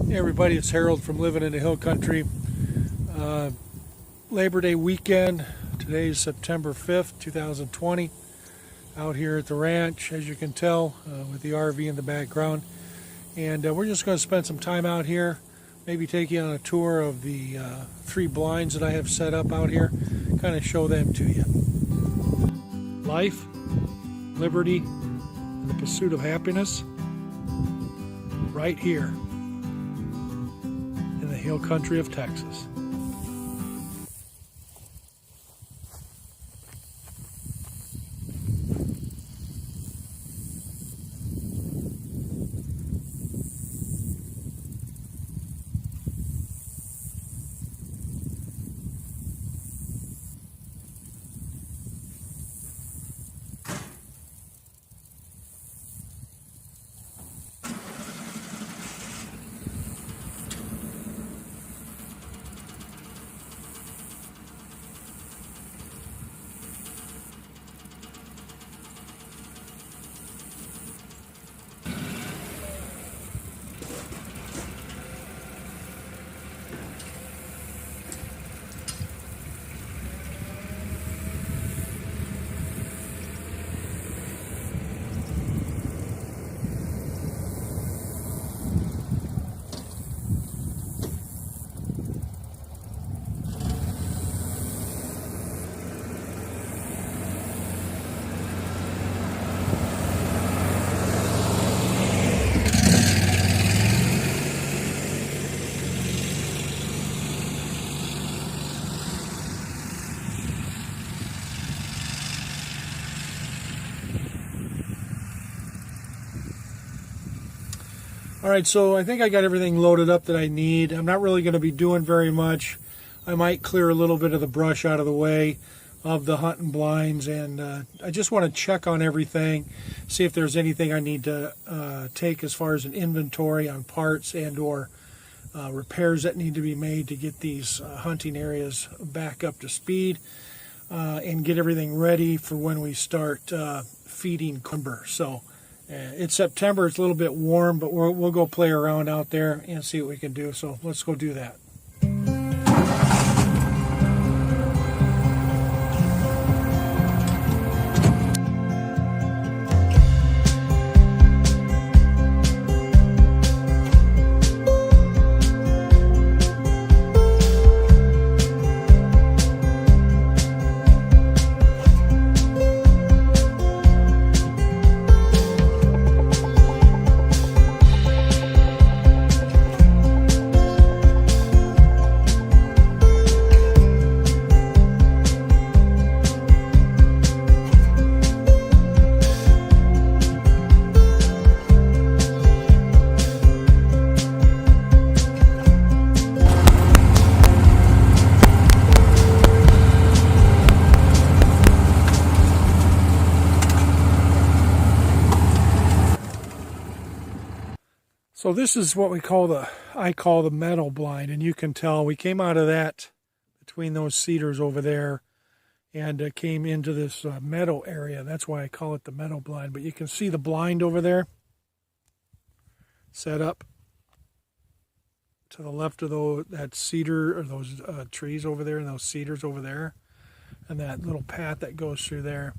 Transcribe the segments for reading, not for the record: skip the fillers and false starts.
Hey everybody, it's Harold from Living in the Hill Country. Labor Day weekend. Today is September 5th, 2020. Out here at the ranch, as you can tell, with the RV in the background. And we're just going to spend some time out here, maybe take you on a tour of the 3 blinds that I have set up out here, kind of show them to you. Life, liberty, and the pursuit of happiness, right here in the hill country of Texas. Alright, so I think I got everything loaded up that I need. I'm not really going to be doing very much. I might clear a little bit of the brush out of the way of the hunting blinds, and I just want to check on everything, see if there's anything I need to take as far as an inventory on parts and or repairs that need to be made to get these hunting areas back up to speed and get everything ready for when we start feeding timber. So it's September, it's a little bit warm, but we'll go play around out there and see what we can do. So let's go do that. So this is what I call the meadow blind, and you can tell we came out of that between those cedars over there and came into this meadow area. That's why I call it the meadow blind. But you can see the blind over there set up to the left of that cedar, or those trees over there, and those cedars over there, and that little path that goes through there.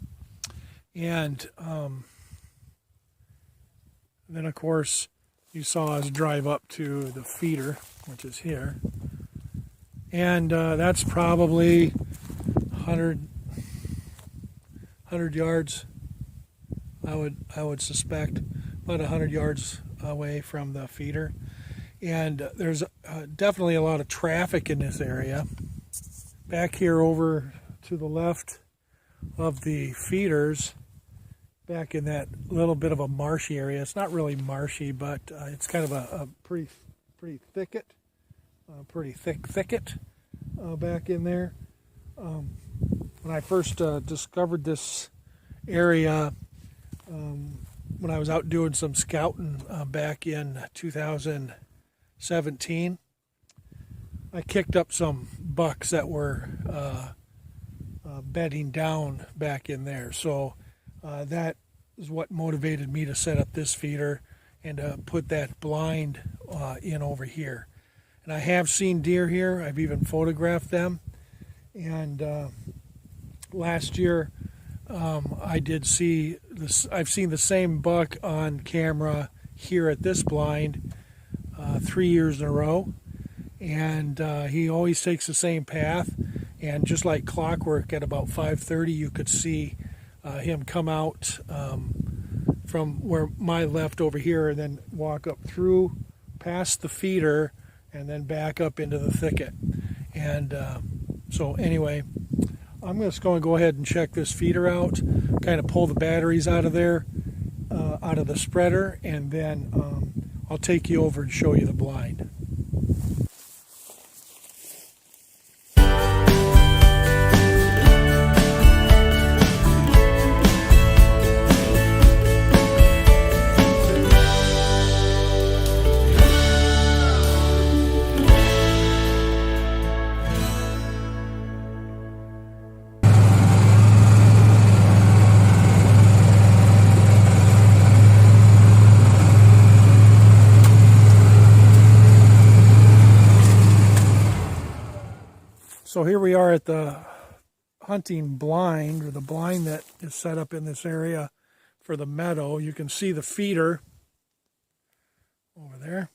And then of course you saw us drive up to the feeder, which is here, and that's probably 100 yards. I would suspect about 100 yards away from the feeder, and there's definitely a lot of traffic in this area. Back here over to the left of the feeders, back in that little bit of a marshy area. It's not really marshy, but it's kind of a pretty thicket, pretty thick thicket back in there. When I first discovered this area, when I was out doing some scouting back in 2017, I kicked up some bucks that were bedding down back in there. So that is what motivated me to set up this feeder and put that blind in over here. And I have seen deer here. I've even photographed them. And last year I did see this. I've seen the same buck on camera here at this blind 3 years in a row. And he always takes the same path. And just like clockwork, at about 5:30, you could see him come out from where my left over here, and then walk up through past the feeder, and then back up into the thicket. And so anyway, I'm just going to go ahead and check this feeder out, kind of pull the batteries out of there, out of the spreader, and then I'll take you over and show you the blind. So here we are at the hunting blind, or the blind that is set up in this area for the meadow. You can see the feeder over there.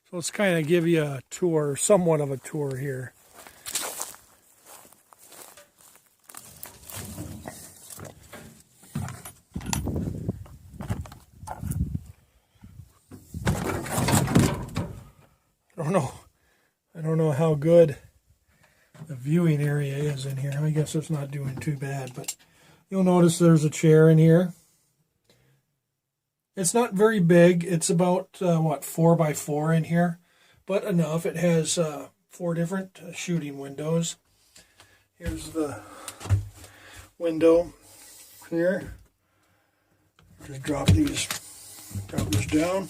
So let's kind of give you a tour, somewhat of a tour here. I don't know how good the viewing area is in here. I guess it's not doing too bad, but you'll notice there's a chair in here. It's not very big. It's about, 4x4 in here, but enough. It has 4 different shooting windows. Here's the window here. Just drop this down.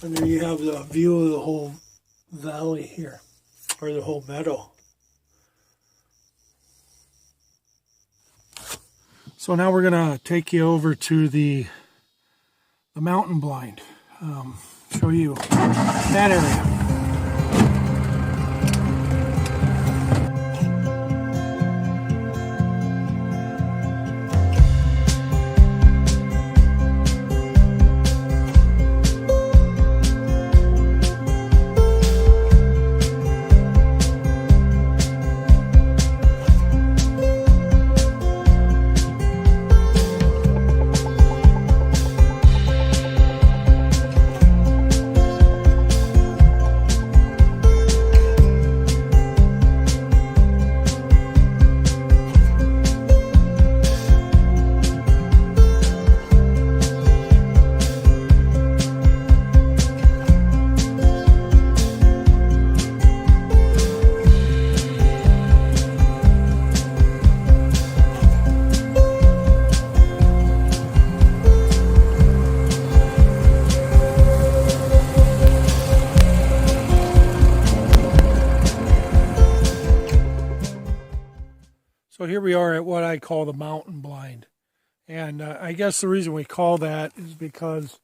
And there you have the view of the whole valley here, or the whole meadow. So now we're going to take you over to the mountain blind, show you that area. So here we are at what I call the mountain blind. And I guess the reason we call that is because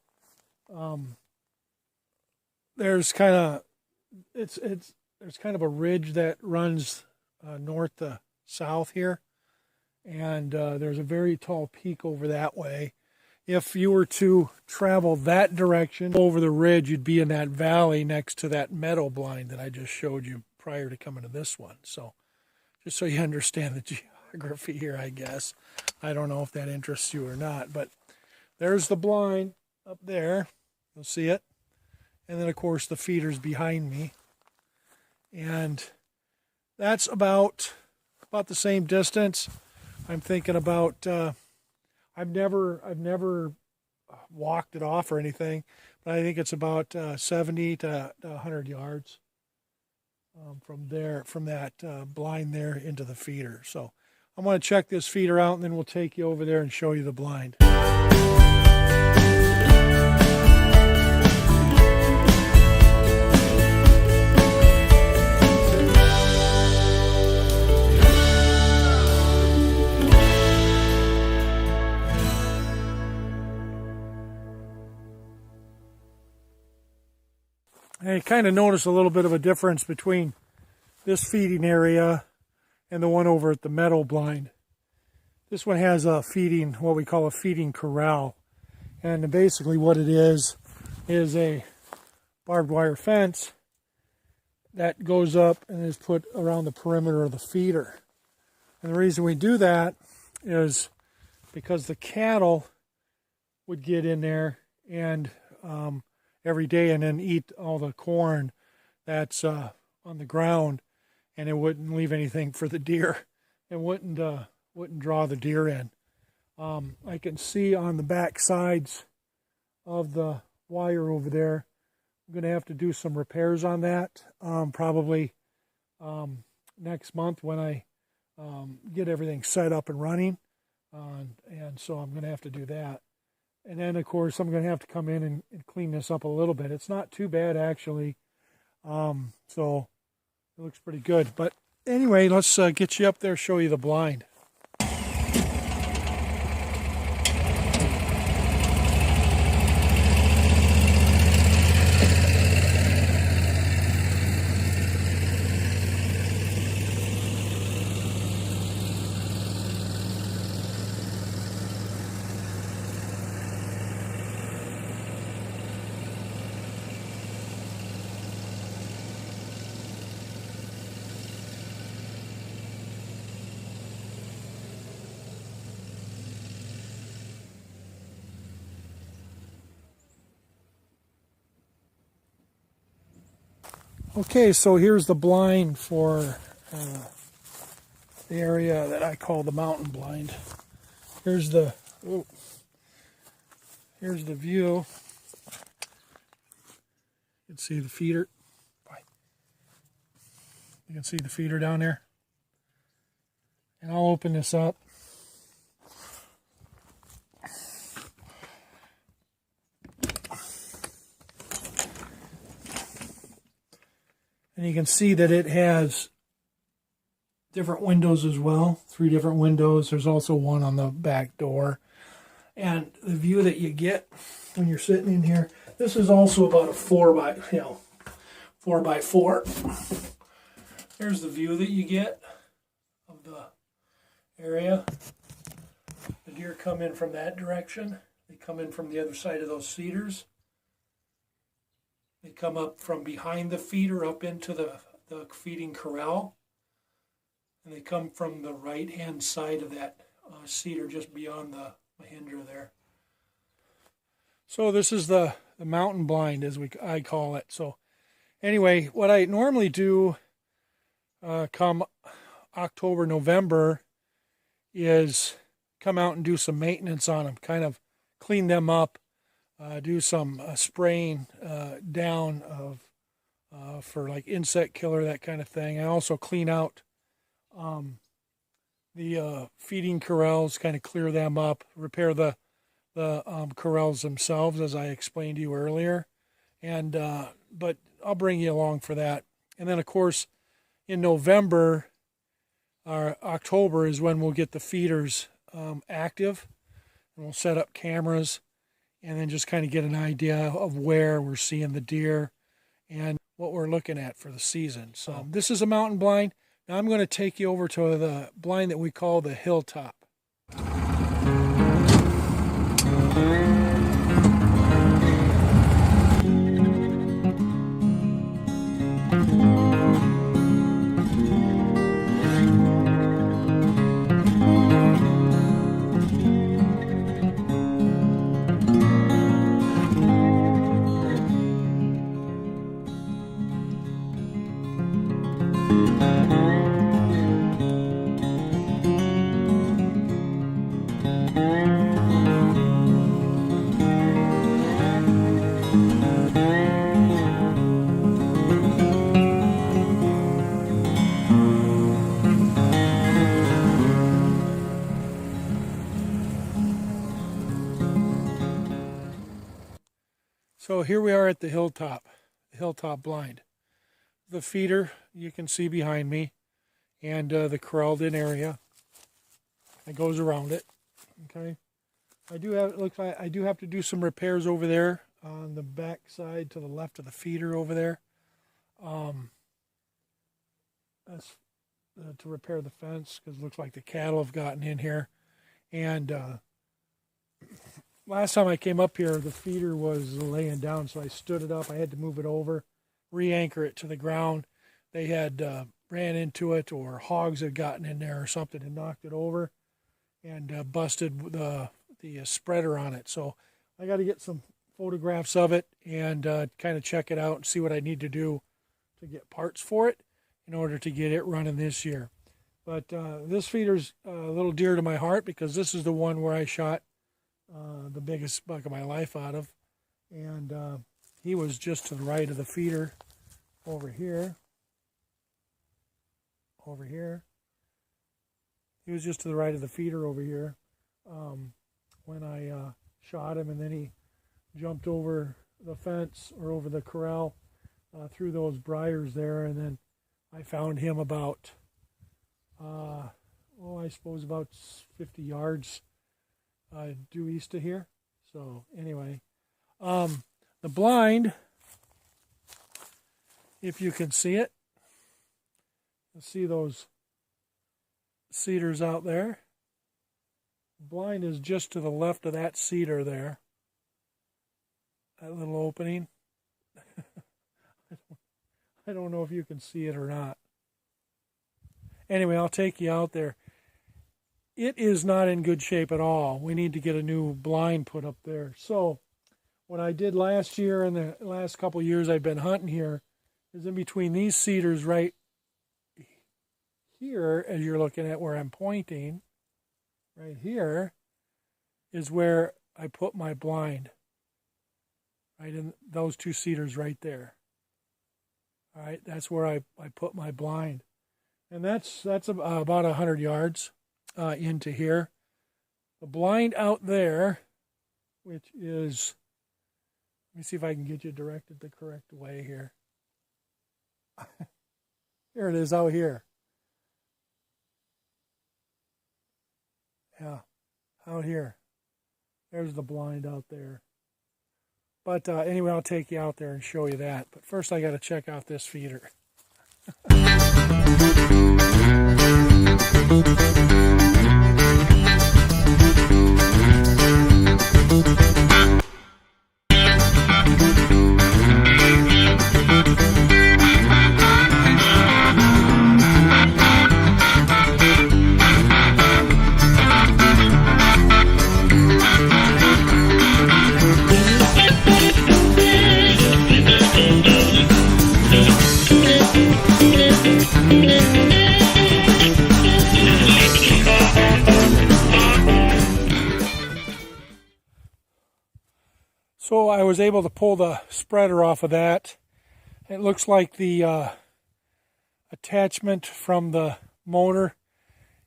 there's kind of there's kind of a ridge that runs north to south here, and there's a very tall peak over that way. If you were to travel that direction over the ridge, you'd be in that valley next to that meadow blind that I just showed you prior to coming to this one. So just so you understand the geography here, I guess. I don't know if that interests you or not, but there's the blind up there. You'll see it. And then, of course, the feeder's behind me. And that's about the same distance. I'm thinking about, I've never walked it off or anything, but I think it's about 70 to 100 yards from that blind there into the feeder. So I'm going to check this feeder out, and then we'll take you over there and show you the blind. And you kind of notice a little bit of a difference between this feeding area and the one over at the meadow blind. This one has a feeding, what we call a feeding corral. And basically what it is a barbed wire fence that goes up and is put around the perimeter of the feeder. And the reason we do that is because the cattle would get in there and every day and then eat all the corn that's on the ground, and it wouldn't leave anything for the deer. It wouldn't draw the deer in. I can see on the back sides of the wire over there, I'm going to have to do some repairs on that, probably next month when I get everything set up and running. And so I'm going to have to do that. And then, of course, I'm going to have to come in and clean this up a little bit. It's not too bad, actually. So it looks pretty good. But anyway, let's get you up there, show you the blind. Okay, so here's the blind for the area that I call the mountain blind. Here's the view. You can see the feeder. You can see the feeder down there. And I'll open this up. And you can see that it has different windows as well, 3 different windows. There's also one on the back door. And the view that you get when you're sitting in here, this is also about a 4 by 4. There's the view that you get of the area. The deer come in from that direction. They come in from the other side of those cedars. They come up from behind the feeder up into the feeding corral. And they come from the right-hand side of that cedar just beyond the Mahindra there. So this is the mountain blind, as I call it. So anyway, what I normally do come October, November is come out and do some maintenance on them, kind of clean them up, do some spraying down of for like insect killer, that kind of thing. I also clean out the feeding corrals, kind of clear them up, repair the corrals themselves, as I explained to you earlier. And but I'll bring you along for that. And then, of course, in November or October is when we'll get the feeders active, and we'll set up cameras and then just kind of get an idea of where we're seeing the deer and what we're looking at for the season. So this is a mountain blind. Now I'm going to take you over to the blind that we call the hilltop. So here we are at the hilltop blind. The feeder you can see behind me, and the corralled in area that goes around it. Okay, I do have to do some repairs over there. on the back side to the left of the feeder over there. That's to repair the fence because it looks like the cattle have gotten in here. And last time I came up here, the feeder was laying down, so I stood it up. I had to move it over, re-anchor it to the ground. They had ran into it, or hogs had gotten in there or something and knocked it over and busted the spreader on it. So I got to get some photographs of it and kind of check it out and see what I need to do to get parts for it in order to get it running this year. But this feeder's a little dear to my heart because this is the one where I shot the biggest buck of my life out of. And he was just to the right of the feeder over here. Over here. He was just to the right of the feeder over here when I shot him, and then he jumped over the fence or over the corral through those briars there, and then I found him about, I suppose about 50 yards due east of here. So anyway, the blind, if you can see it, you see those cedars out there. The blind is just to the left of that cedar there, that little opening. I don't know if you can see it or not. Anyway, I'll take you out there. It is not in good shape at all. We need to get a new blind put up there. So what I did last year and the last couple of years I've been hunting here is in between these cedars right here, as you're looking at where I'm pointing, right here is where I put my blind. Right in those two cedars right there. All right, that's where I put my blind. And that's about 100 yards into here. The blind out there, which is, let me see if I can get you directed the correct way here. Here it is out here. Yeah, out here. There's the blind out there. But anyway, I'll take you out there and show you that. But first I got to check out this feeder. So I was able to pull the spreader off of that. It looks like the attachment from the motor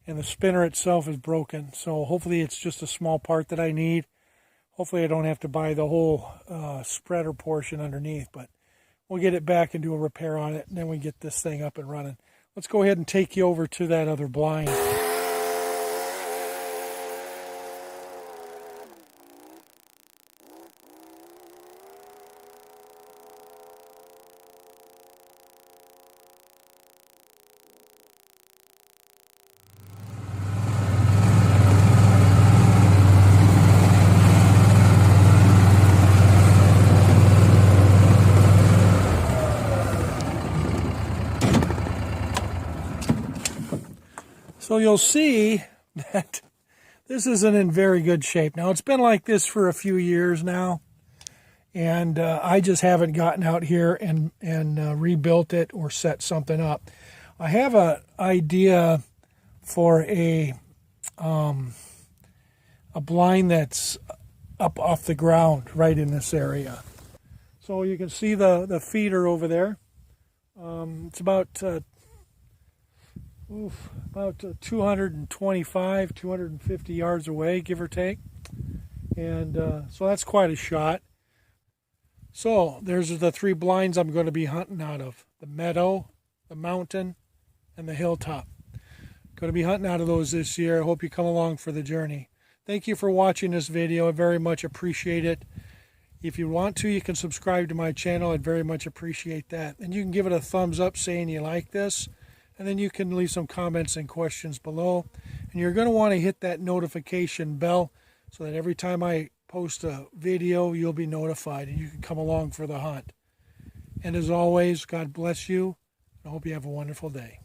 and the spinner itself is broken. So hopefully it's just a small part that I need. Hopefully I don't have to buy the whole spreader portion underneath, but we'll get it back and do a repair on it, and then we get this thing up and running. Let's go ahead and take you over to that other blind. So you'll see that this isn't in very good shape. Now, it's been like this for a few years now, and I just haven't gotten out here and rebuilt it or set something up. I have an idea for a blind that's up off the ground right in this area. So you can see the feeder over there. It's about 225, 250 yards away, give or take. And so that's quite a shot. So there's the three blinds I'm going to be hunting out of: the meadow, the mountain, and the hilltop. Going to be hunting out of those this year. I hope you come along for the journey. Thank you for watching this video. I very much appreciate it. If you want to, you can subscribe to my channel. I'd very much appreciate that. And you can give it a thumbs up saying you like this. And then you can leave some comments and questions below. And you're going to want to hit that notification bell so that every time I post a video, you'll be notified and you can come along for the hunt. And as always, God bless you. I hope you have a wonderful day.